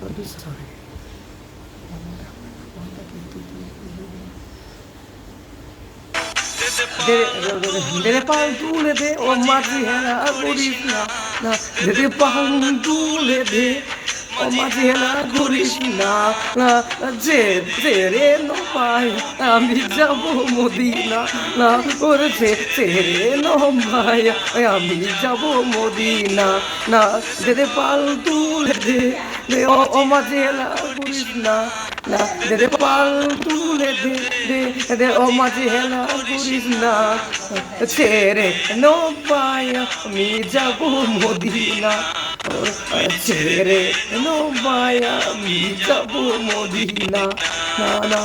sorry দে পাল তুলে দে ও মাঝি হেলা করিস না না দে পাল তুলে দে ও মাঝি হেলা করিস না না যে রে নপাই আমি যাব মদিনা না করেছে রে নপাই আমি যাব মদিনা না দে পাল তুলে দে ও মাঝি হেলা করিস না না দে পাল তুলে দে ও মাঝি হেলা করিস না ছেড়ে নৌপায় আমি যাব মদিনা ছেড়ে নৌপায় আমি যাব মদিনা না না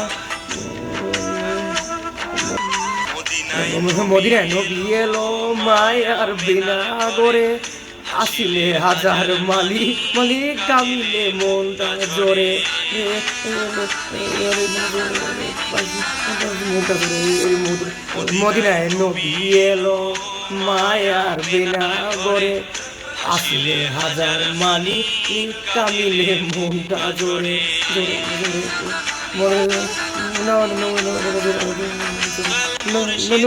মদিনায় নবী এলো মায়ার বিনা করে আসিলে হাজার মালিক কামিলে মনটা জোরে মদিনায় নবী এলো মায়ার বিনা করে আসিলে হাজার মালিক কামিলে মনটা জোরে জোরে জোরে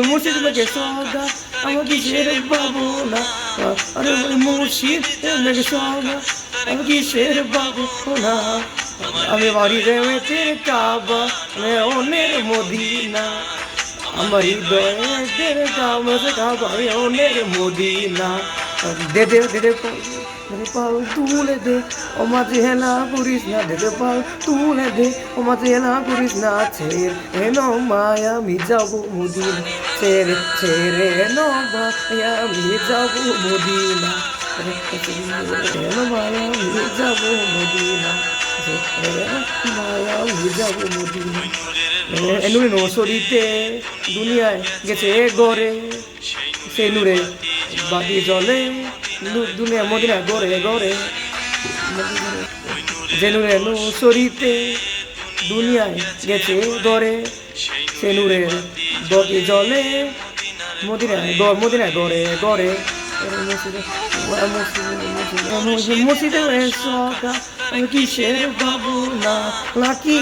মুর্শিদ মেঘে সগা আমাকে কিসের বাবু না আরে মুর্শিদ মেঘে সগা আমি কিসের বাবু না আমি বাড়িতে মেতে কাবা অনের মদিনা আমার হৃদয়ের কামে কাবা অনের মদিনা দে দে দে দে পাল তুলে দে ও মাঝে হেলা করিস না দে পাল তুলে দে ও মাঝে হেলা করিস না ছেড়ে মায়া আমি যাব মদিনা ছেড়ে মায়া আমি যাব মদিনা মায়া আমি যাব মদিনা মায়া আমি যাব মদিনা নূরে নসরিতে দুনিয়ায় গেছে গড়ে সে নূরে বাতি জলে দুনিয়া মদিনা গড়ে গড়ে যে নূরে নসরিতে দুনিয়ায় গেছে গড়ে সে নূরে বাতি জলে মদিনায় গড়ে গড়ে মসজিদে সকা কিসের বাবু না লাকি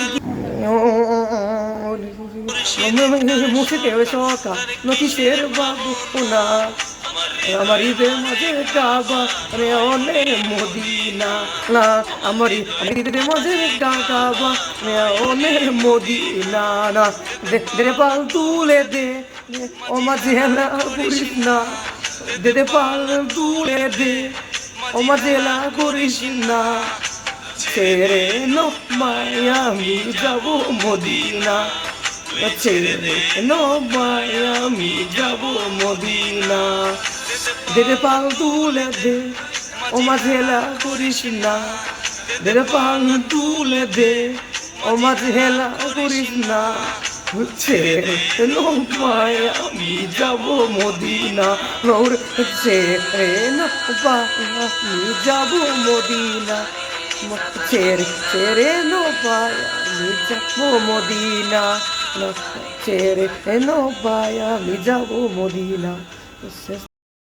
মুসিদে সকা কিসের বাবু না আমার ঈদের মাঝে কাবা রে অনের মদিনা না আমার ঈদের মাঝে কাবা রে অনের মদিনা না দে পাল তুলে দে ও মাঝে হেলা করিস না দে পাল তুলে দে ও মাঝে হেলা করিস না ছেড়ে মায়া আমি যাব মদিনা ছেড়ে মায়া আমি যাব মদিনা দে পাল তুলে দে ও মাঝে হেলা করিস না দে পাল তুলে দে ও মাঝে হেলা করিস না ছেড়ে মায়া আমি যাব মদিনা ছেড়ে আমি যাব মদিনা ছেড়ে পায়া আমি যাব মদিনা ছেড়ে পায়া আমি যাব মদিনা শেষ